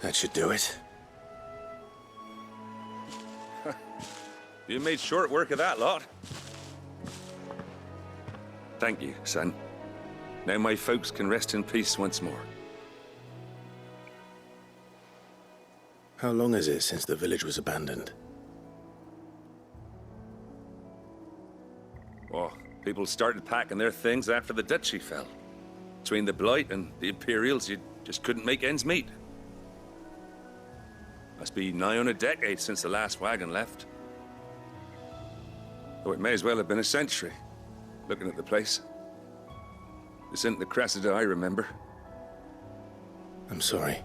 That should do it. You made short work of that lot. Thank you, son. Now my folks can rest in peace once more. How long is it since the village was abandoned? Oh, people started packing their things after the duchy fell. Between the Blight and the Imperials, you just couldn't make ends meet. Must be nigh on a decade since the last wagon left. Though it may as well have been a century, looking at the place. This isn't the Cressida I remember. I'm sorry.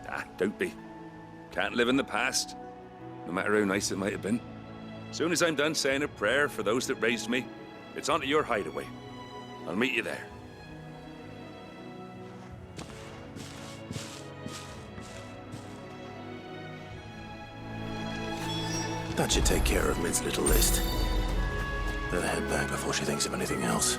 Ah, don't be. Can't live in the past, no matter how nice it might have been. Soon as I'm done saying a prayer for those that raised me, it's on to your hideaway. I'll meet you there. That should take care of Mid's little list. Better head back before she thinks of anything else.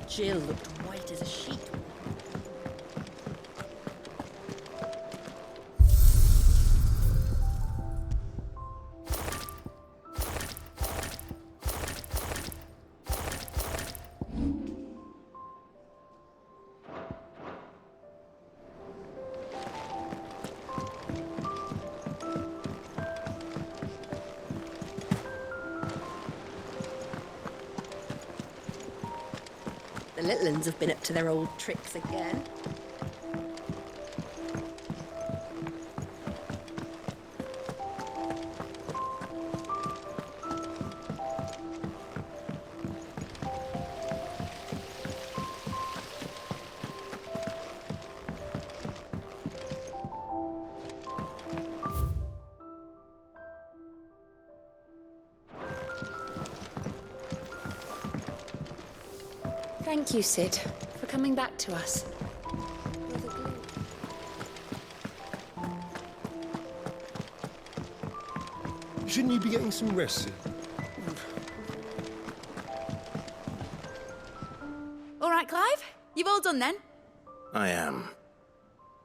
Jill looked white as a sheet. The little uns have been up to their old tricks again. Thank you, Sid, for coming back to us. Shouldn't you be getting some rest, Sid? You've all done then? I am.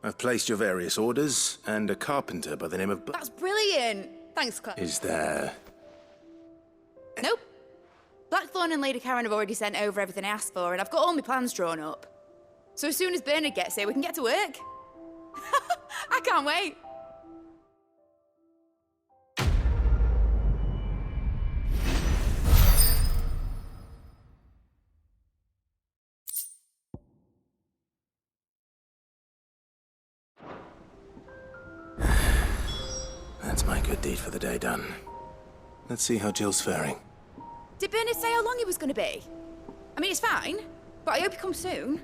I've placed your various orders, and a carpenter by the name of... That's brilliant! Thanks, Claire. Is there... Nope. Blackthorn and Lady Karen have already sent over everything I asked for, and I've got all my plans drawn up. So as soon as Bernard gets here, we can get to work. I can't wait. That's my good deed for the day done. Let's see how Jill's faring. Did Bernard say how long he was going to be? I mean, it's fine, but I hope he comes soon.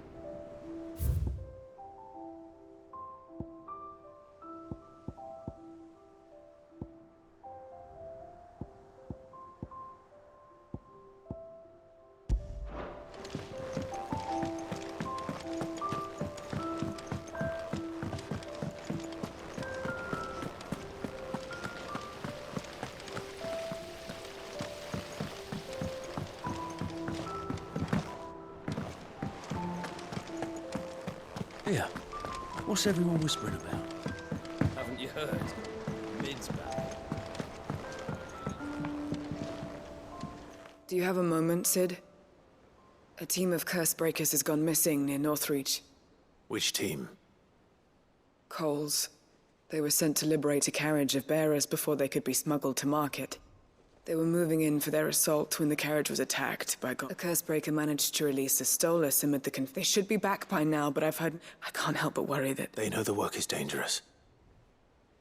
Here, what's everyone whispering about? Haven't you heard? Mid's back. Do you have a moment, Sid? A team of curse breakers has gone missing near Northreach. Which team? Coles. They were sent to liberate a carriage of bearers before they could be smuggled to market. They were moving in for their assault when the carriage was attacked by A curse breaker managed to release a Stolas amid the They should be back by now, but I can't help but worry that... They know the work is dangerous.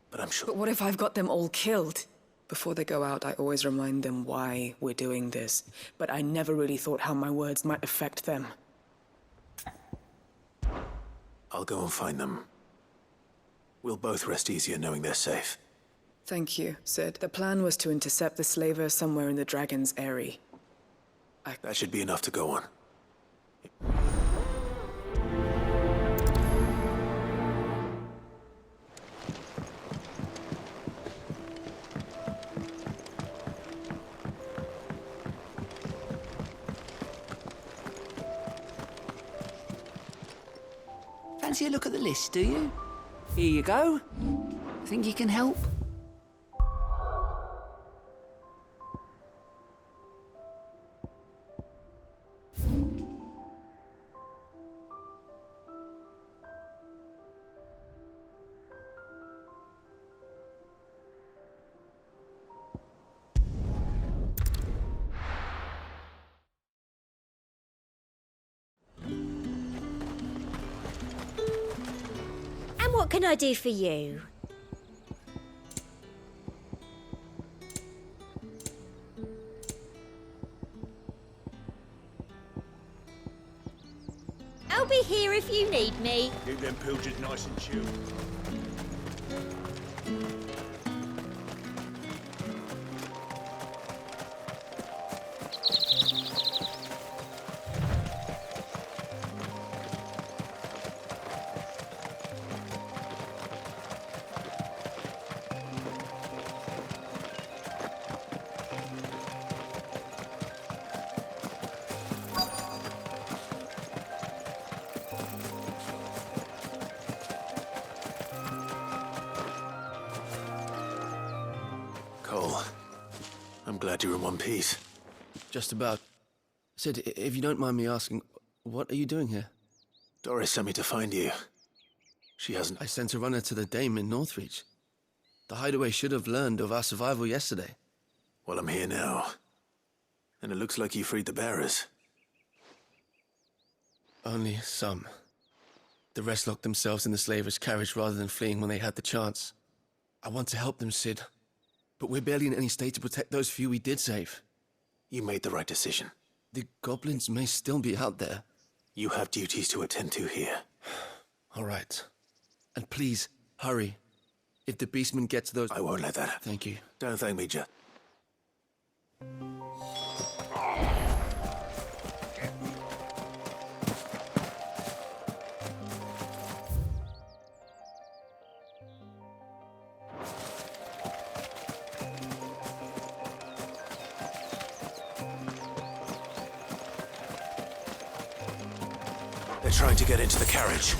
But I'm sure... But what if I've got them all killed? Before they go out, I always remind them why we're doing this. But I never really thought how my words might affect them. I'll go and find them. We'll both rest easier knowing they're safe. Thank you, Sid. The plan was to intercept the slaver somewhere in the Dragon's Eyrie. That should be enough to go on. Fancy a look at the list, do you? Here you go. Think you can help? And what can I do for you? I'll be here if you need me. Keep them pilgers nice and chilled. Cole, I'm glad you're in one piece. Just about. Sid, if you don't mind me asking, what are you doing here? Doris sent me to find you. She hasn't... I sent a runner to the Dame in Northreach. The hideaway should have learned of our survival yesterday. Well, I'm here now. And it looks like you freed the bearers. Only some. The rest locked themselves in the slaver's carriage rather than fleeing when they had the chance. I want to help them, Sid. But we're barely in any state to protect those few we did save. You made the right decision. The goblins may still be out there. You have duties to attend to here. All right. And please, hurry. If the beastmen get to those... I won't let that happen. Thank you. Don't thank me, just... They're trying to get into the carriage.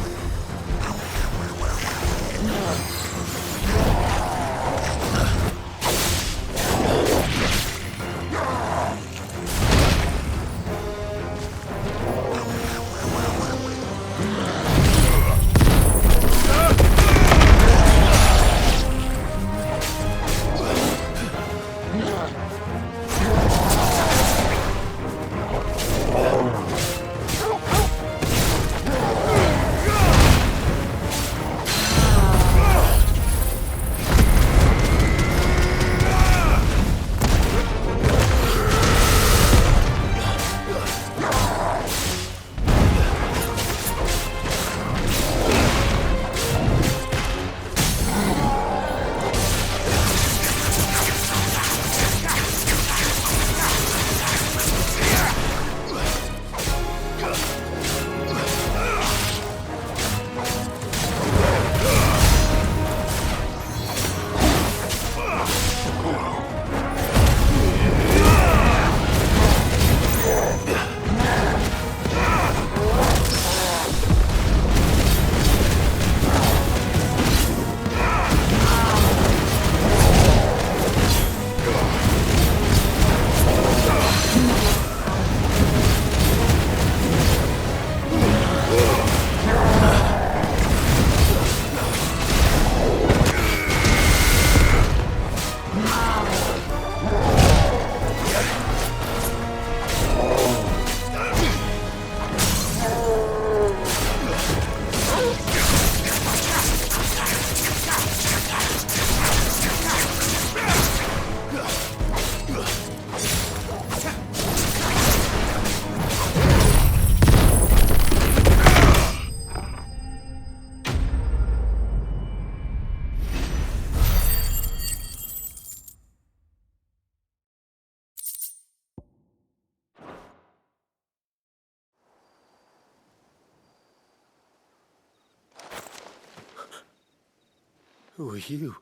Who are you?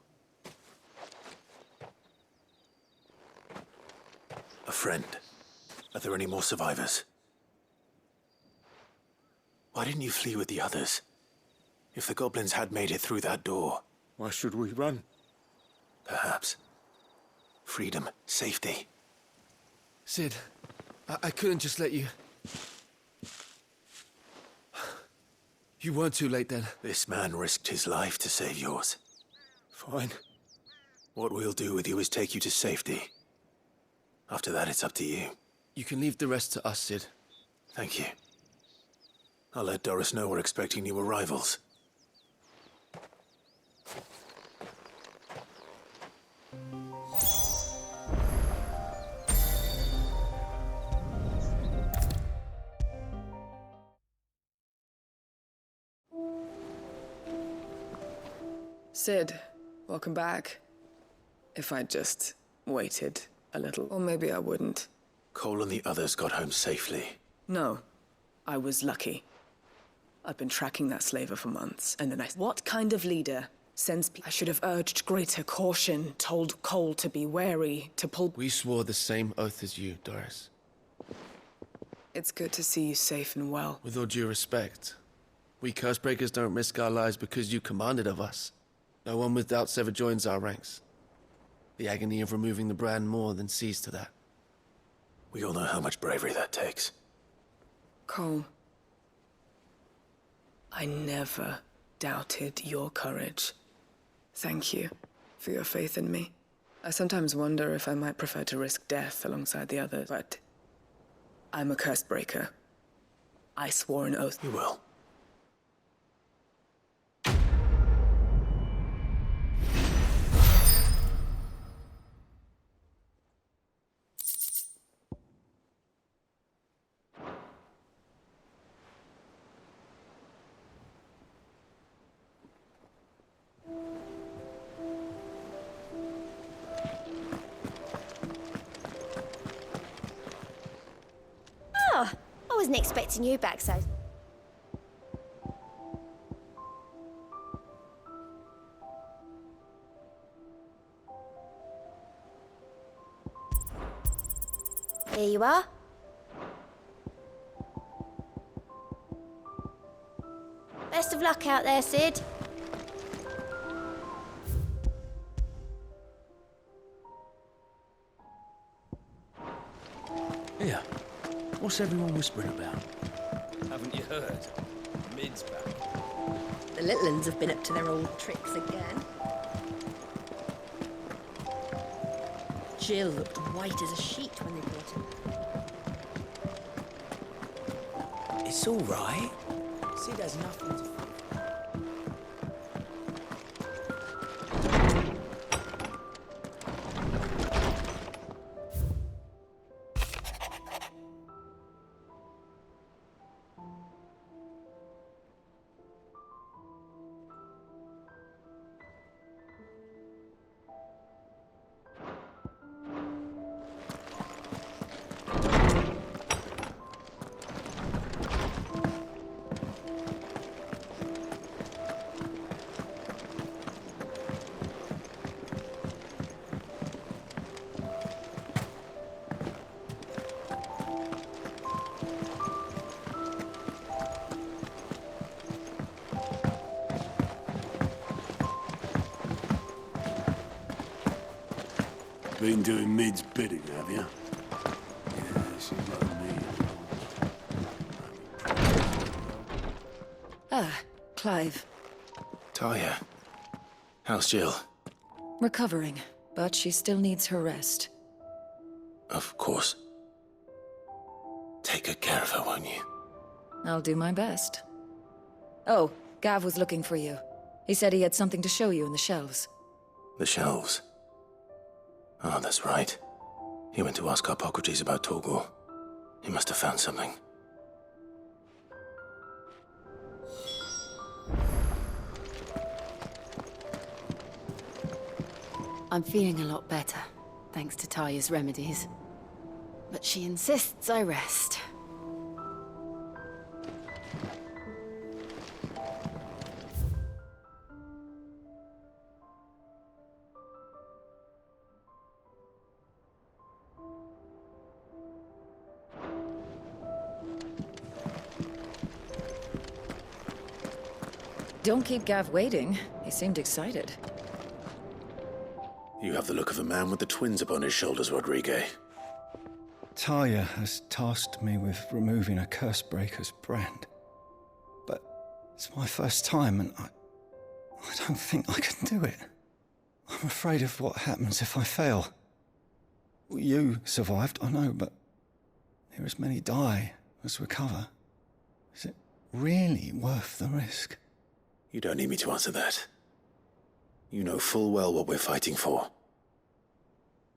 A friend. Are there any more survivors? Why didn't you flee with the others? If the goblins had made it through that door... Why should we run? Perhaps. Freedom, safety. Sid, I couldn't just let you... You weren't too late then. This man risked his life to save yours. Fine. What we'll do with you is take you to safety. After that, it's up to you. You can leave the rest to us, Sid. Thank you. I'll let Doris know we're expecting new arrivals. Sid, welcome back. If I'd just waited a little, or maybe I wouldn't. Cole and the others got home safely. No, I was lucky. I've been tracking that slaver for months, and then What kind of leader sends people? I should have urged greater caution, told Cole to be wary, to pull... We swore the same oath as you, Doris. It's good to see you safe and well. With all due respect, we Cursebreakers don't risk our lives because you commanded of us. No one with doubts ever joins our ranks. The agony of removing the brand more than sees to that. We all know how much bravery that takes. Cole, I never doubted your courage. Thank you for your faith in me. I sometimes wonder if I might prefer to risk death alongside the others, but I'm a Cursebreaker. I swore an oath. You will. Oh, I wasn't expecting you back so... Here you are. Best of luck out there, Sid. Here, what's everyone whispering about? Haven't you heard? Mid's back. The little uns have been up to their old tricks again. Jill looked white as a sheet when they brought her. It's all right. Sid has nothing to fear. Been doing Mid's bidding, have you? Yeah, she's like me. Ah, Clive. Talia. How's Jill? Recovering, but she still needs her rest. Of course. Take good care of her, won't you? I'll do my best. Oh, Gav was looking for you. He said he had something to show you in the shelves. The shelves. Oh, that's right. He went to ask Hippocrates about Torgor. He must have found something. I'm feeling a lot better, thanks to Talia's remedies. But she insists I rest. Don't keep Gav waiting. He seemed excited. You have the look of a man with the twins upon his shoulders, Rodrigue. Talia has tasked me with removing a Cursebreaker's brand. But it's my first time and I don't think I can do it. I'm afraid of what happens if I fail. You survived, I know, but there as many die as recover. Is it really worth the risk? You don't need me to answer that. You know full well what we're fighting for.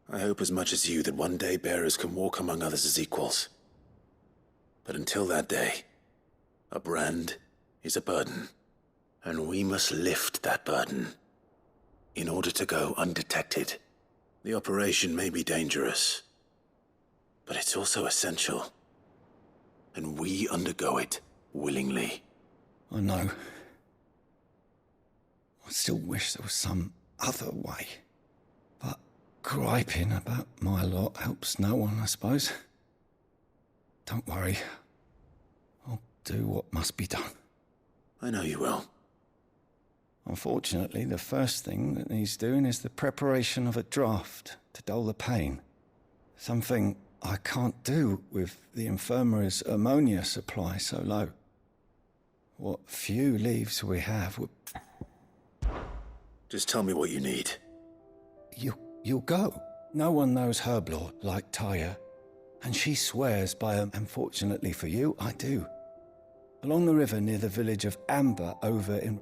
I hope as much as you that one day bearers can walk among others as equals. But until that day, a brand is a burden, and we must lift that burden in order to go undetected. The operation may be dangerous, but it's also essential, and we undergo it willingly. I know. I still wish there was some other way. But griping about my lot helps no one, I suppose. Don't worry. I'll do what must be done. I know you will. Unfortunately, the first thing that needs doing is the preparation of a draft to dull the pain. Something I can't do with the infirmary's ammonia supply so low. What few leaves we have would... Just tell me what you need. You'll go. No one knows Herblord like Talia, and she swears by them. Unfortunately for you, I do. Along the river near the village of Amber over in...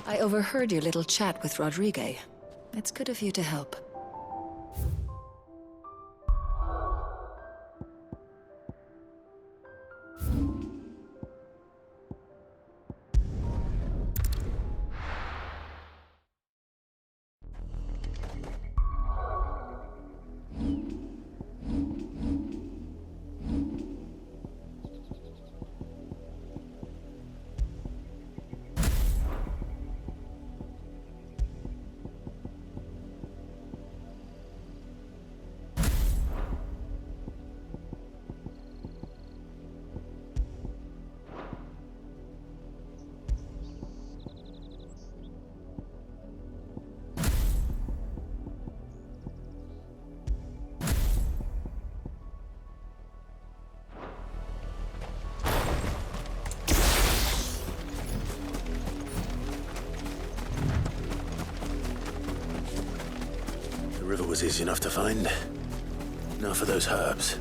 I overheard your little chat with Rodrigue. It's good of you to help. river was easy enough to find. Now for those herbs.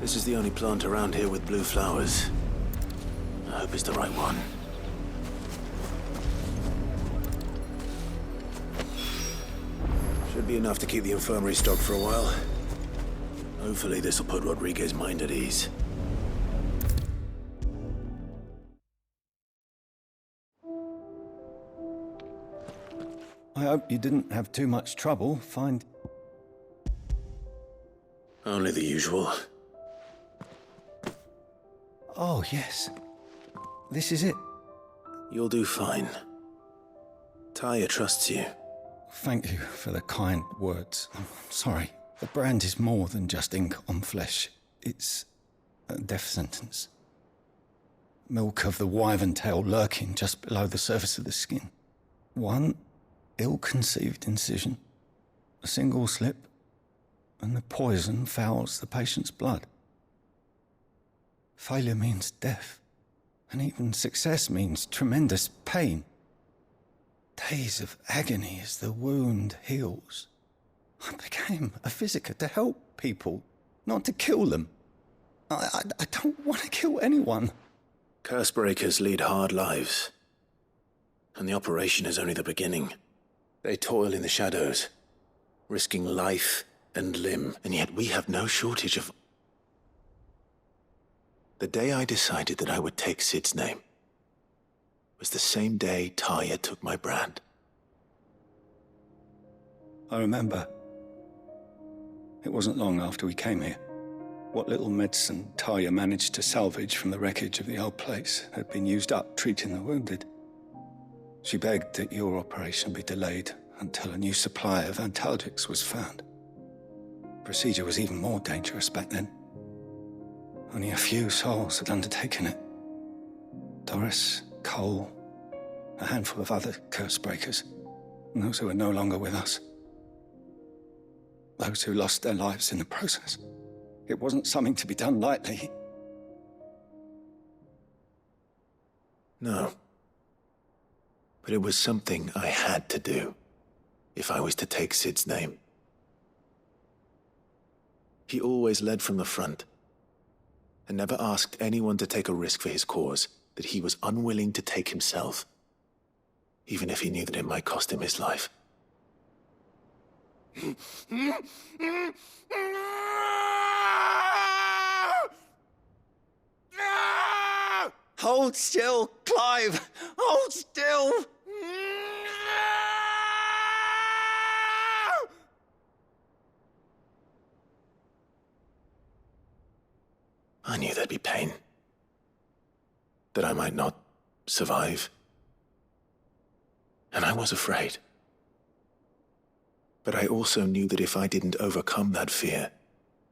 This is the only plant around here with blue flowers. I hope it's the right one. Should be enough to keep the infirmary stocked for a while. Hopefully this will put Rodriguez's mind at ease. I hope you didn't have too much trouble. Only the usual. Oh, yes. This is it. You'll do fine. Taya trusts you. Thank you for the kind words. I'm sorry. The brand is more than just ink on flesh. It's a death sentence. Milk of the wyvern tail lurking just below the surface of the skin. One ill-conceived incision, a single slip, and the poison fouls the patient's blood. Failure means death, and even success means tremendous pain. Days of agony as the wound heals. I became a physiker to help people, not to kill them. I don't want to kill anyone. Cursebreakers lead hard lives, and the operation is only the beginning. They toil in the shadows, risking life and limb, and yet we have no shortage of... The day I decided that I would take Sid's name was the same day Taya took my brand. I remember. It wasn't long after we came here. What little medicine Taya managed to salvage from the wreckage of the old place had been used up treating the wounded. She begged that your operation be delayed until a new supply of antalgics was found. Procedure was even more dangerous back then. Only a few souls had undertaken it. Doris, Cole, a handful of other cursebreakers, and those who are no longer with us. Those who lost their lives in the process. It wasn't something to be done lightly. No. But it was something I had to do, if I was to take Sid's name. He always led from the front, and never asked anyone to take a risk for his cause that he was unwilling to take himself, even if he knew that it might cost him his life. Hold still, Clive! Hold still! I knew there'd be pain. That I might not survive. And I was afraid. But I also knew that if I didn't overcome that fear,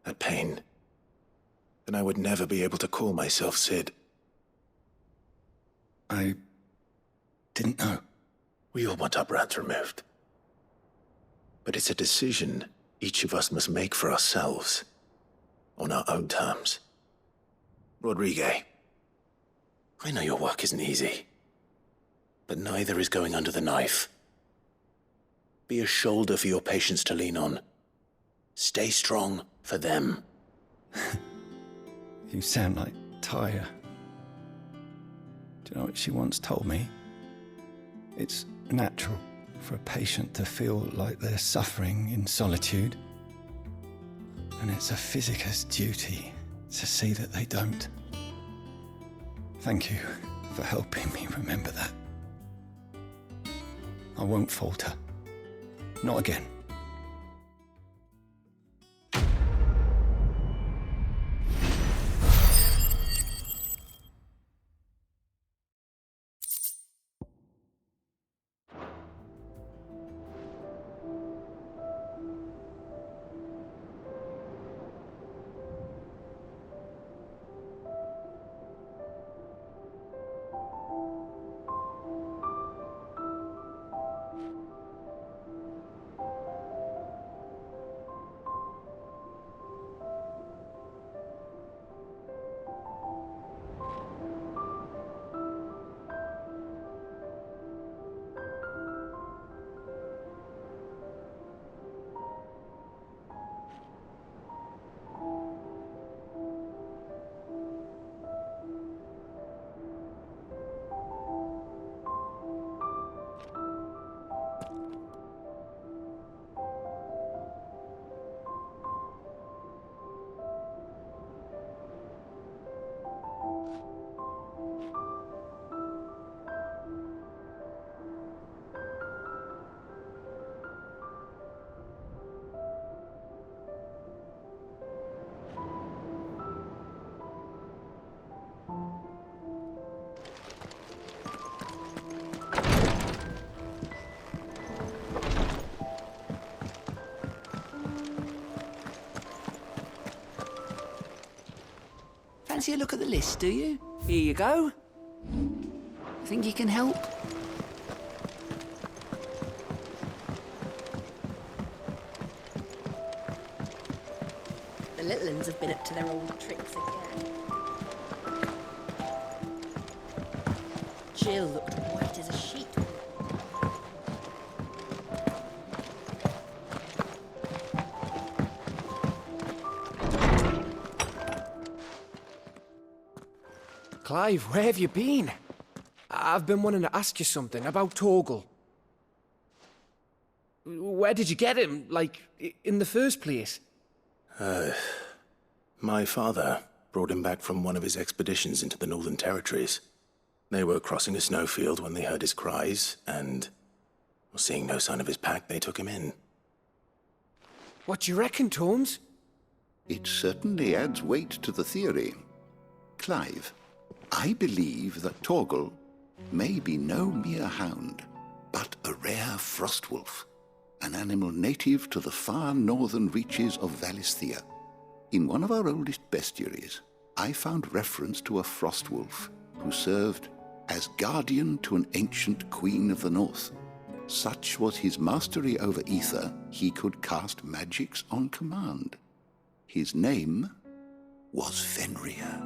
that pain, then I would never be able to call myself Sid. I didn't know. We all want our brands removed. But it's a decision each of us must make for ourselves, on our own terms. Rodriguez, I know your work isn't easy, but neither is going under the knife. Be a shoulder for your patients to lean on. Stay strong for them. You sound like Taya. Do you know what she once told me? It's natural for a patient to feel like they're suffering in solitude. And it's a physicist's duty to see that they don't. Thank you for helping me remember that. I won't falter. Not again. Fancy a look at the list, do you? Here you go. Think you can help? The little uns have been up to their old tricks again. Jill looked white as a sheet. Clive, where have you been? I've been wanting to ask you something about Torgal. Where did you get him, like, in the first place? My father brought him back from one of his expeditions into the Northern Territories. They were crossing a snowfield when they heard his cries, and, seeing no sign of his pack, they took him in. What do you reckon, Tomes? It certainly adds weight to the theory. Clive, I believe that Torgal may be no mere hound, but a rare frostwolf, an animal native to the far northern reaches of Valisthea. In one of our oldest bestiaries, I found reference to a frostwolf who served as guardian to an ancient queen of the north. Such was his mastery over ether, he could cast magics on command. His name was Fenrir.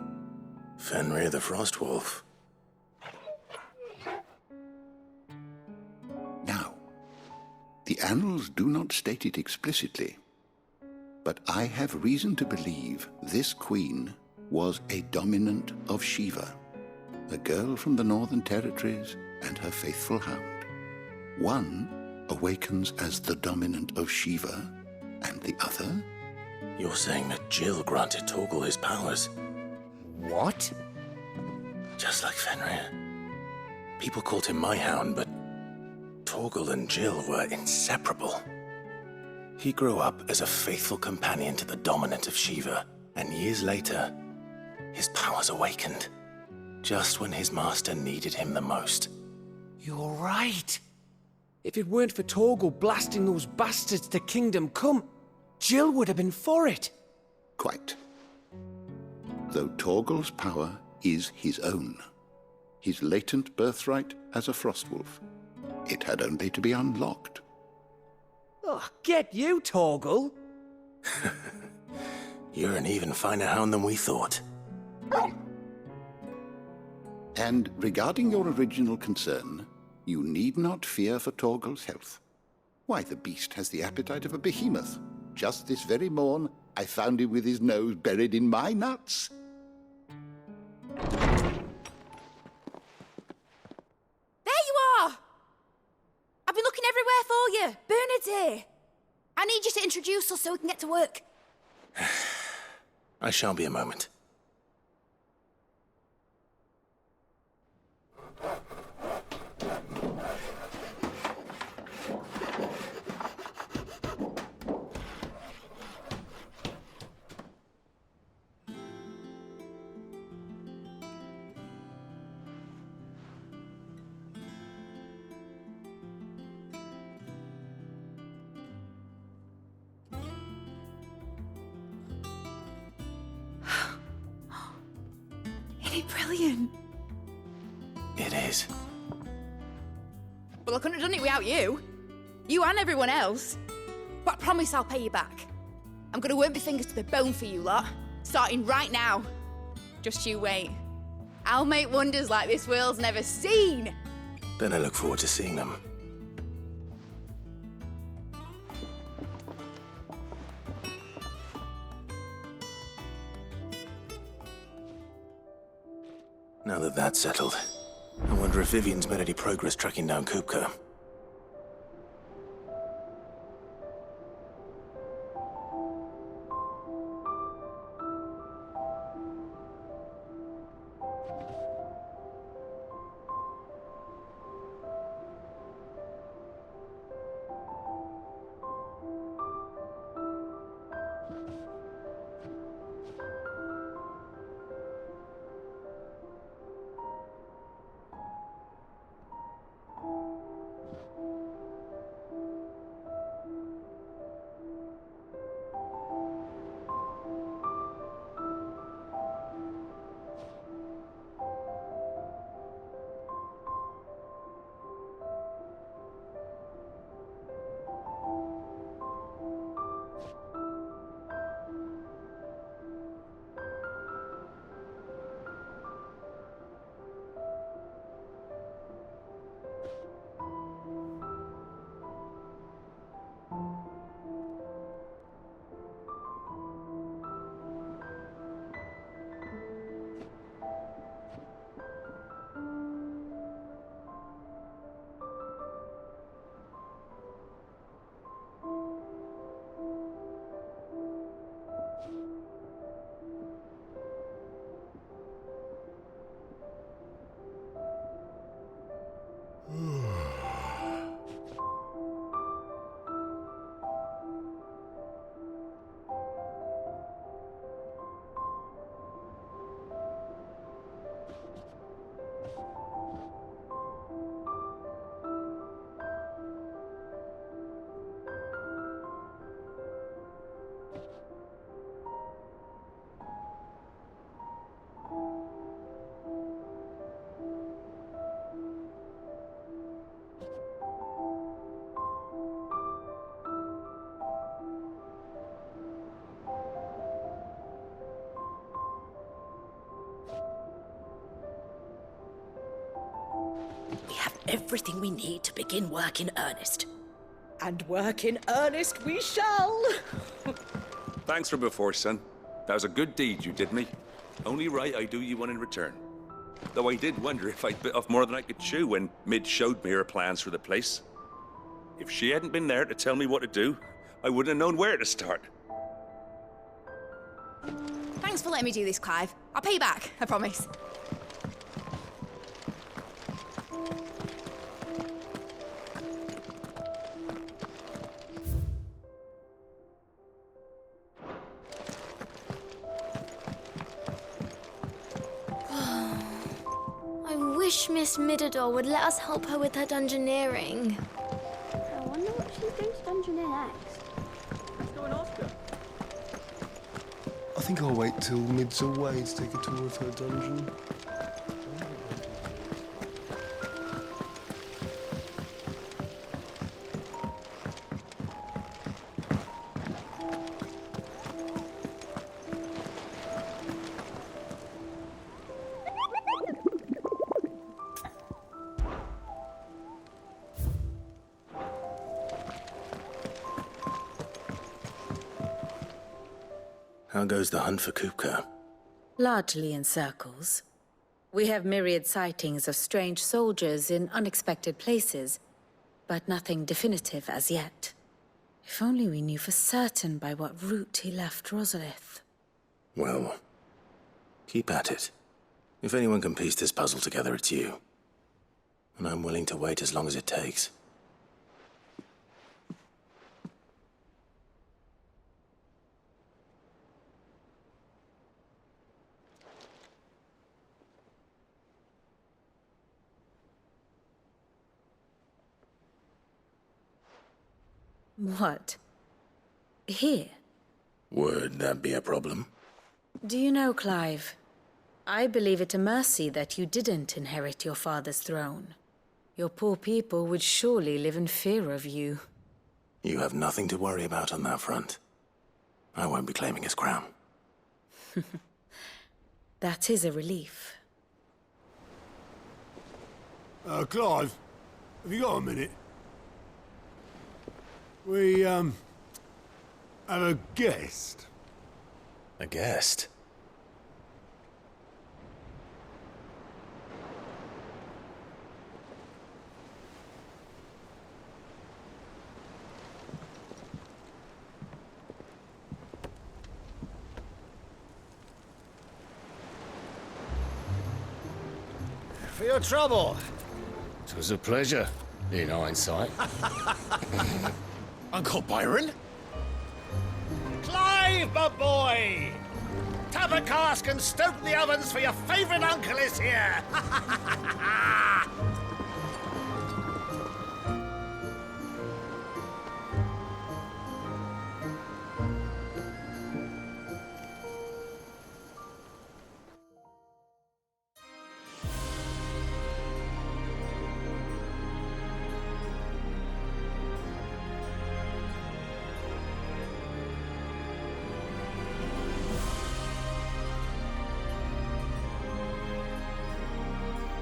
Fenrir the Frostwolf. Now, the annals do not state it explicitly, but I have reason to believe this queen was a dominant of Shiva, a girl from the Northern Territories and her faithful hound. One awakens as the dominant of Shiva, and the other? You're saying that Jill granted Torgal his powers? What? Just like Fenrir. People called him my hound, but Torgal and Jill were inseparable. He grew up as a faithful companion to the dominant of Shiva, and years later, his powers awakened, just when his master needed him the most. You're right. If it weren't for Torgal blasting those bastards to Kingdom Come, Jill would have been for it. Quite. Though Torgal's power is his own, his latent birthright as a frostwolf, it had only to be unlocked. Oh, get you, Torgal! You're an even finer hound than we thought. And regarding your original concern, you need not fear for Torgal's health. Why, the beast has the appetite of a behemoth. Just this very morn, I found him with his nose buried in my nuts. There you are! I've been looking everywhere for you. Bernard's here. I need you to introduce us so we can get to work. I shan't be a moment. Isn't it brilliant? It is. Well, I couldn't have done it without you. You and everyone else. But I promise I'll pay you back. I'm gonna work my fingers to the bone for you lot, starting right now. Just you wait. I'll make wonders like this world's never seen. Then I look forward to seeing them. Now that that's settled, I wonder if Vivian's made any progress tracking down Kupka. We have everything we need to begin work in earnest. And work in earnest we shall! Thanks for before, son. That was a good deed you did me. Only right I do you one in return. Though I did wonder if I'd bit off more than I could chew when Mid showed me her plans for the place. If she hadn't been there to tell me what to do, I wouldn't have known where to start. Thanks for letting me do this, Clive. I'll pay you back, I promise. I wish Miss Midador would let us help her with her dungeoneering. I wonder what she's going to dungeoneer next. Let's go and ask her. I think I'll wait till Mid's away to take a tour of her dungeon. How goes the hunt for Kupka? Largely in circles. We have myriad sightings of strange soldiers in unexpected places, but nothing definitive as yet. If only we knew for certain by what route he left Rosalith. Well, keep at it. If anyone can piece this puzzle together, it's you. And I'm willing to wait as long as it takes. What? Here? Would that be a problem? Do you know, Clive? I believe it a mercy that you didn't inherit your father's throne. Your poor people would surely live in fear of you. You have nothing to worry about on that front. I won't be claiming his crown. That is a relief. Clive, have you got a minute? We, have a guest. A guest? For your trouble. It was a pleasure, in hindsight. Uncle Byron? Clive, my boy! Tap a cask and stoke the ovens, for your favourite uncle is here!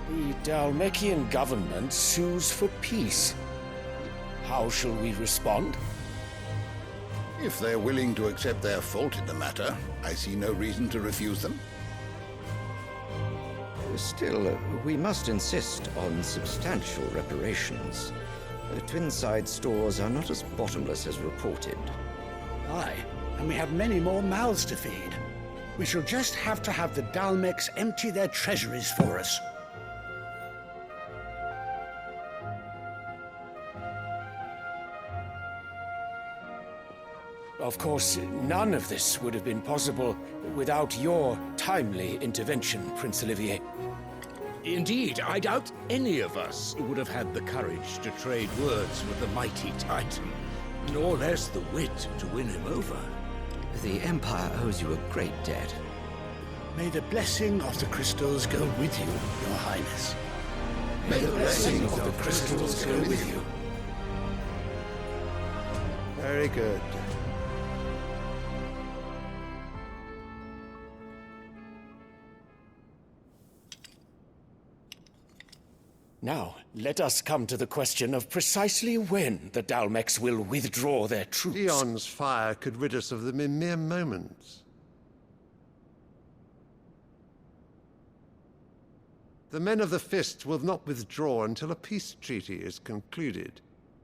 The Dalmekian government sues for peace. How shall we respond? If they're willing to accept their fault in the matter, I see no reason to refuse them. Still, we must insist on substantial reparations. Twinside stores are not as bottomless as reported. Aye, and we have many more mouths to feed. We shall just have to have the Dalmecs empty their treasuries for us. Of course, none of this would have been possible without your timely intervention, Prince Olivier. Indeed, I doubt any of us would have had the courage to trade words with the mighty Titan, nor less the wit to win him over. The Empire owes you a great debt. May the blessing of the crystals go with you, Your Highness. May the blessing of the crystals go with you. Very good. Now, let us come to the question of precisely when the Dalmecs will withdraw their troops. Dion's fire could rid us of them in mere moments. The men of the Fist will not withdraw until a peace treaty is concluded.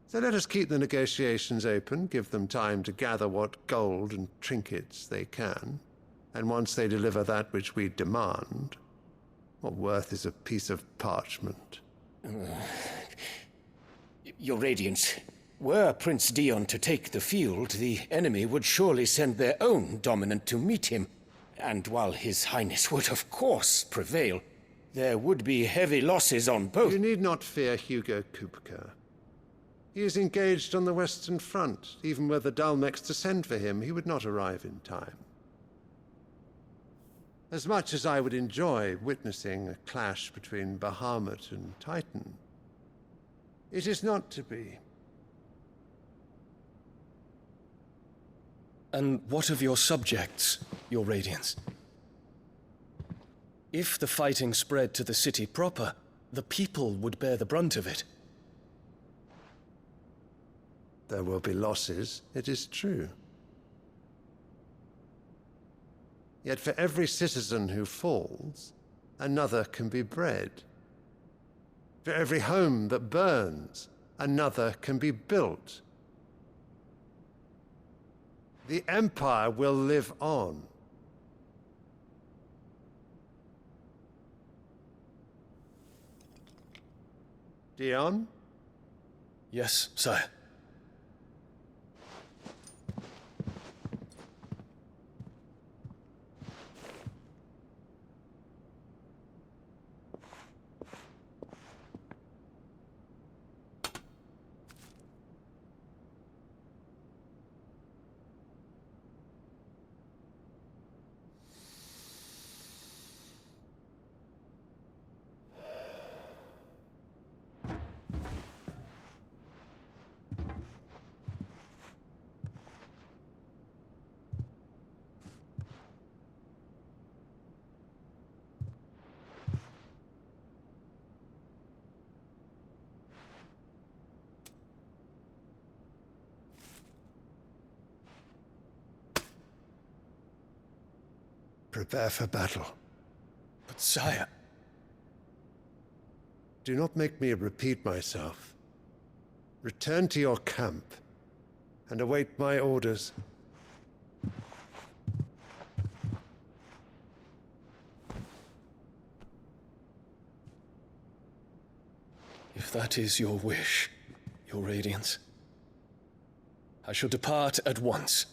So let us keep the negotiations open, give them time to gather what gold and trinkets they can, and once they deliver that which we demand, what worth is a piece of parchment? Your Radiance, were Prince Dion to take the field, the enemy would surely send their own dominant to meet him. And while His Highness would of course prevail, there would be heavy losses on both. You need not fear Hugo Kupka. He is engaged on the Western Front. Even were the Dalmecs to send for him, he would not arrive in time. As much as I would enjoy witnessing a clash between Bahamut and Titan, it is not to be. And what of your subjects, Your Radiance? If the fighting spread to the city proper, the people would bear the brunt of it. There will be losses, it is true. Yet for every citizen who falls, another can be bred. For every home that burns, another can be built. The Empire will live on. Dion? Yes, sire. Prepare for battle. But sire... Do not make me repeat myself. Return to your camp and await my orders. If that is your wish, your Radiance, I shall depart at once.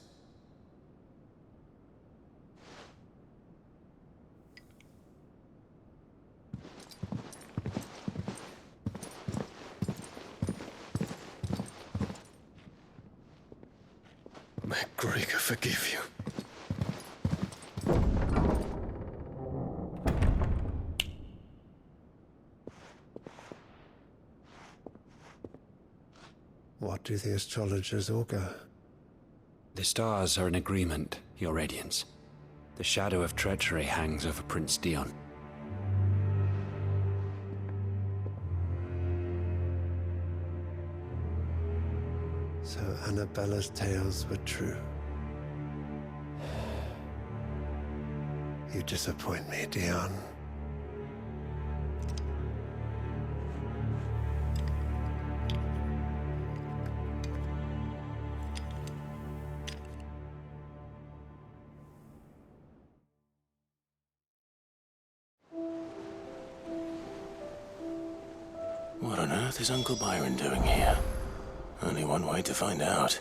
May Gregor forgive you. What do the astrologers augur? The stars are in agreement, Your Radiance. The shadow of treachery hangs over Prince Dion. So Annabella's tales were true. You disappoint me, Dion. What on earth is Uncle Byron doing here? Only one way to find out.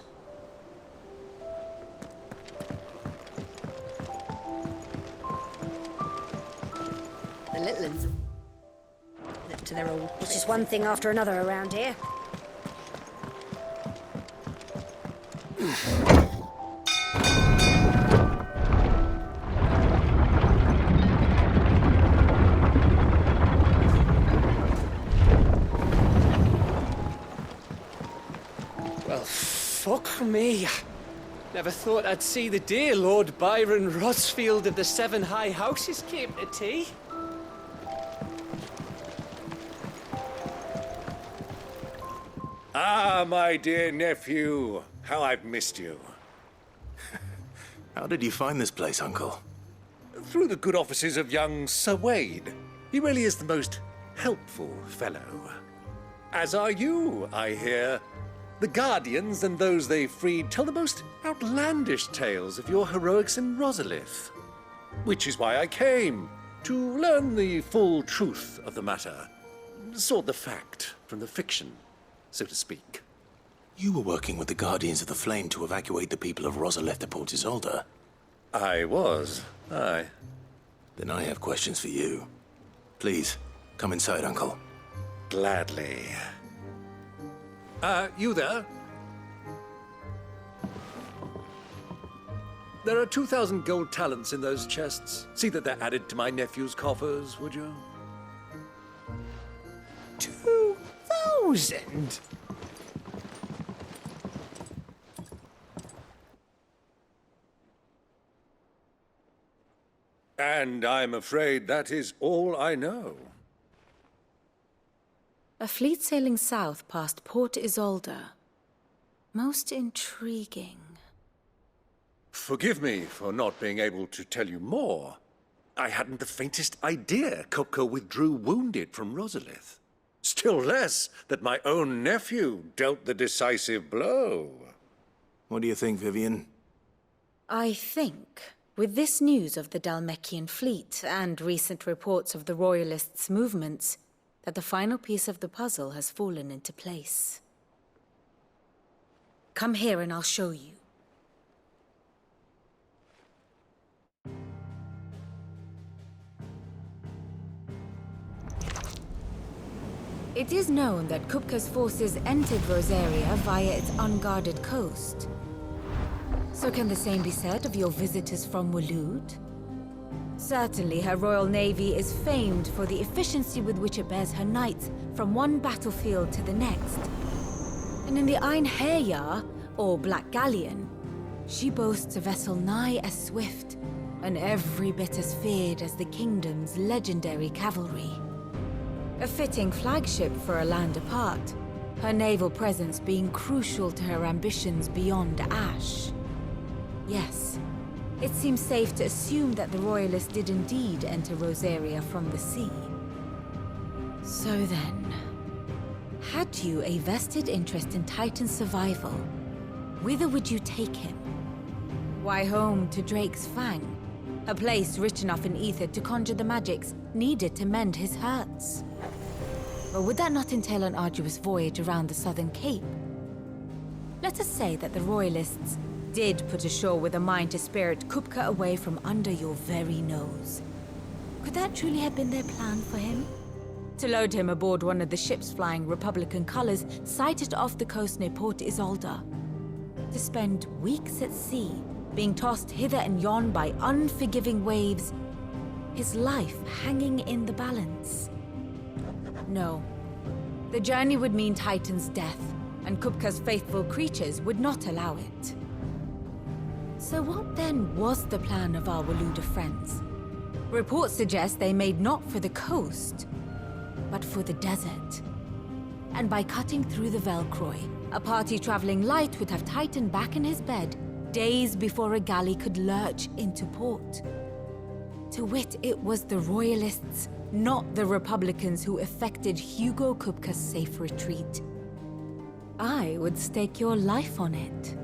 The little ones up to their old. It's just one thing after another around here. Fuck me. Never thought I'd see the day Lord Byron Rosfield of the Seven High Houses came to tea. Ah, my dear nephew. How I've missed you. How did you find this place, Uncle? Through the good offices of young Sir Wade. He really is the most helpful fellow. As are you, I hear. The Guardians and those they freed tell the most outlandish tales of your heroics in Rosalith. Which is why I came, to learn the full truth of the matter. Sort the fact from the fiction, so to speak. You were working with the Guardians of the Flame to evacuate the people of Rosalith to Port Isolde. I was, aye. Then I have questions for you. Please, come inside, Uncle. Gladly. You there? There are 2,000 gold talents in those chests. See that they're added to my nephew's coffers, would you? 2,000? And I'm afraid that is all I know. A fleet sailing south past Port Isolde. Most intriguing. Forgive me for not being able to tell you more. I hadn't the faintest idea Kopko withdrew wounded from Rosalith. Still less that my own nephew dealt the decisive blow. What do you think, Vivian? I think, with this news of the Dalmekian fleet and recent reports of the Royalists' movements, that the final piece of the puzzle has fallen into place. Come here and I'll show you. It is known that Kupka's forces entered Rosaria via its unguarded coast. So can the same be said of your visitors from Waloed? Certainly her Royal Navy is famed for the efficiency with which it bears her knights from one battlefield to the next. And in the Ein Herjar, or Black Galleon, she boasts a vessel nigh as swift and every bit as feared as the kingdom's legendary cavalry. A fitting flagship for a land apart, her naval presence being crucial to her ambitions beyond Ash. Yes, it seems safe to assume that the Royalists did indeed enter Rosaria from the sea. So then, had you a vested interest in Titan's survival, whither would you take him? Why, home to Drake's Fang, a place rich enough in ether to conjure the magics needed to mend his hurts. Or would that not entail an arduous voyage around the southern cape? Let us say that the Royalists did put ashore with a mind to spirit Kupka away from under your very nose. Could that truly have been their plan for him? To load him aboard one of the ships flying Republican colors sighted off the coast near Port Isolde? To spend weeks at sea, being tossed hither and yon by unforgiving waves, his life hanging in the balance? No. The journey would mean Titan's death, and Kupka's faithful creatures would not allow it. So what then was the plan of our Waluda friends? Reports suggest they made not for the coast, but for the desert. And by cutting through the Velcroy, a party traveling light would have Titan back in his bed days before a galley could lurch into port. To wit, it was the Royalists, not the Republicans, who effected Hugo Kupka's safe retreat. I would stake your life on it.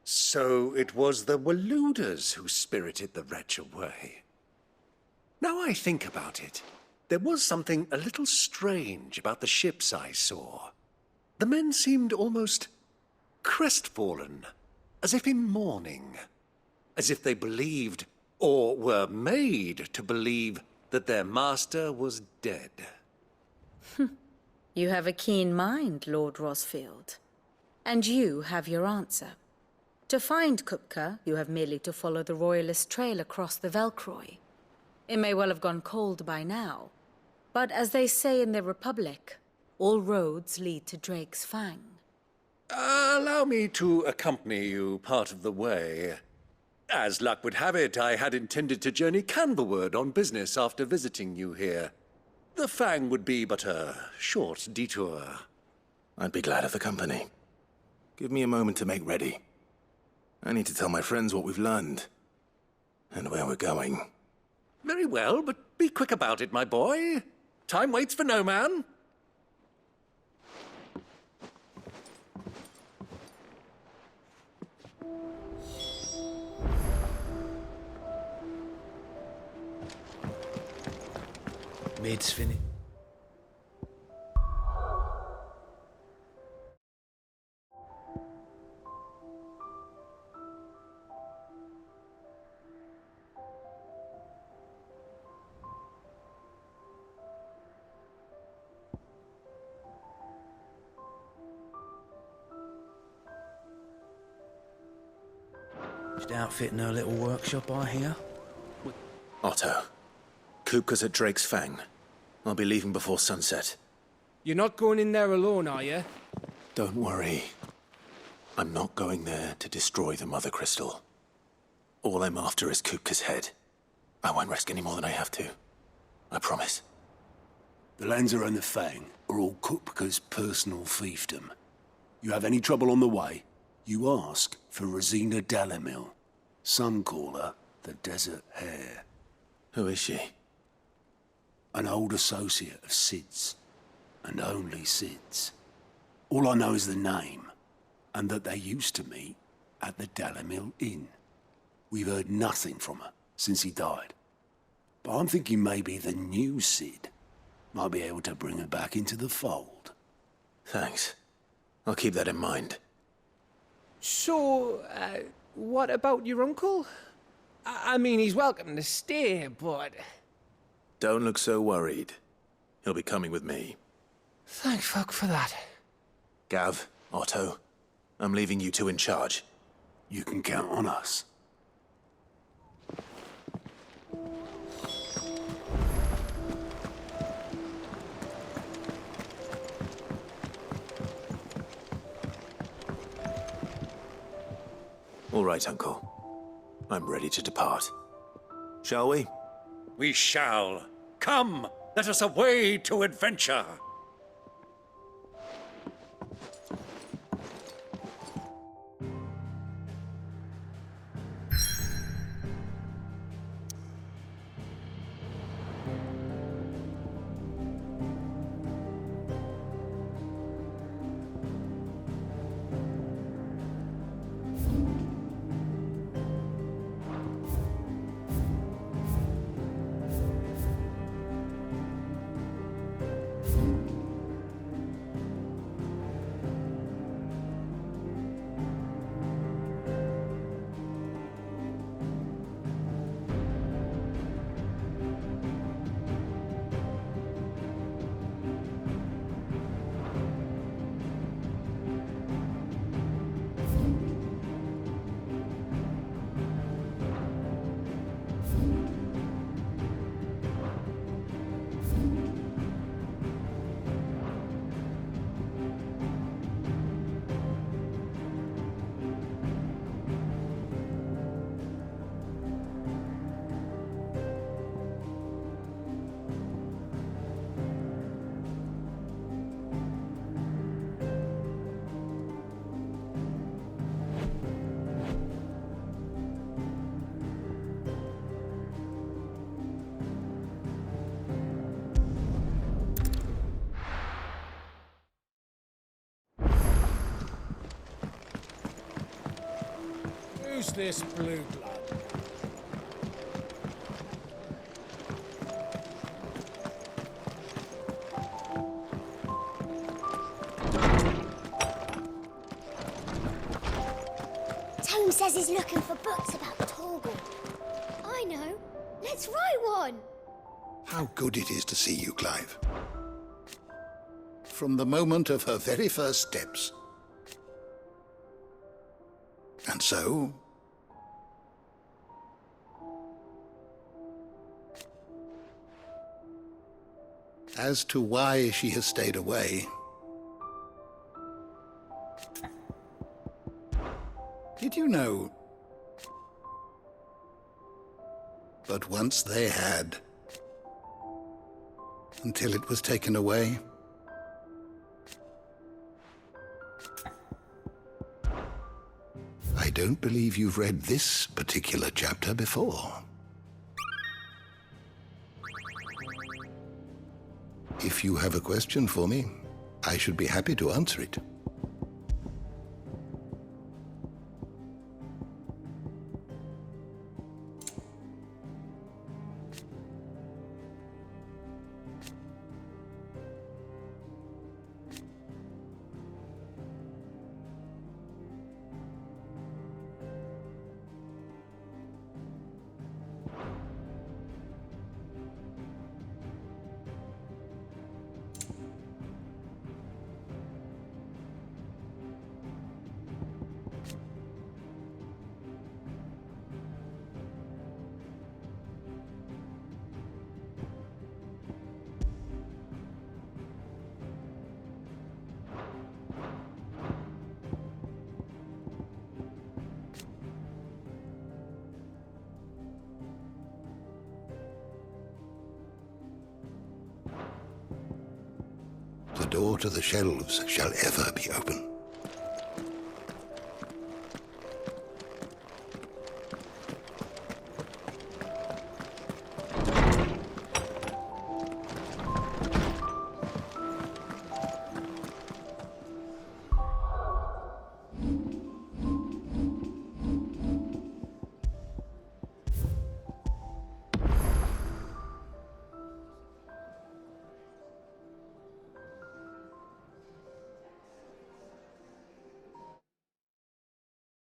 So it was the Waluders who spirited the wretch away. Now I think about it, there was something a little strange about the ships I saw. The men seemed almost crestfallen, as if in mourning, as if they believed, or were made to believe, that their master was dead. You have a keen mind, Lord Rosfield. And you have your answer. To find Kupka, you have merely to follow the Royalist trail across the Velcroy. It may well have gone cold by now, but as they say in the Republic, all roads lead to Drake's Fang. Allow me to accompany you part of the way. As luck would have it, I had intended to journey Canberward on business after visiting you here. The Fang would be but a short detour. I'd be glad of the company. Give me a moment to make ready. I need to tell my friends what we've learned, and where we're going. Very well, but be quick about it, my boy. Time waits for no man. Mid's finished. Just outfitting her little workshop, I hear. Otto, Kupka's at Drake's Fang. I'll be leaving before sunset. You're not going in there alone, are you? Don't worry. I'm not going there to destroy the Mother Crystal. All I'm after is Kupka's head. I won't risk any more than I have to. I promise. The lands around the Fang are all Kupka's personal fiefdom. You have any trouble on the way, you ask for Rosina Dalamil. Some call her the Desert Hare. Who is she? An old associate of Sid's, and only Sid's. All I know is the name, and that they used to meet at the Dalamil Inn. We've heard nothing from her since he died. But I'm thinking maybe the new Sid might be able to bring her back into the fold. Thanks. I'll keep that in mind. So, what about your uncle? I mean, he's welcome to stay, but... Don't look so worried. He'll be coming with me. Thank fuck for that. Gav, Otto, I'm leaving you two in charge. You can count on us. All right, Uncle. I'm ready to depart. Shall we? We shall. Come, let us away to adventure. Who's this blue blood? Tone says he's looking for books about Torgal. I know. Let's write one. How good it is to see you, Clive. From the moment of her very first steps. And so... as to why she has stayed away... did you know? But once they had, until it was taken away. I don't believe you've read this particular chapter before. If you have a question for me, I should be happy to answer it. The door to the shelves shall ever be open.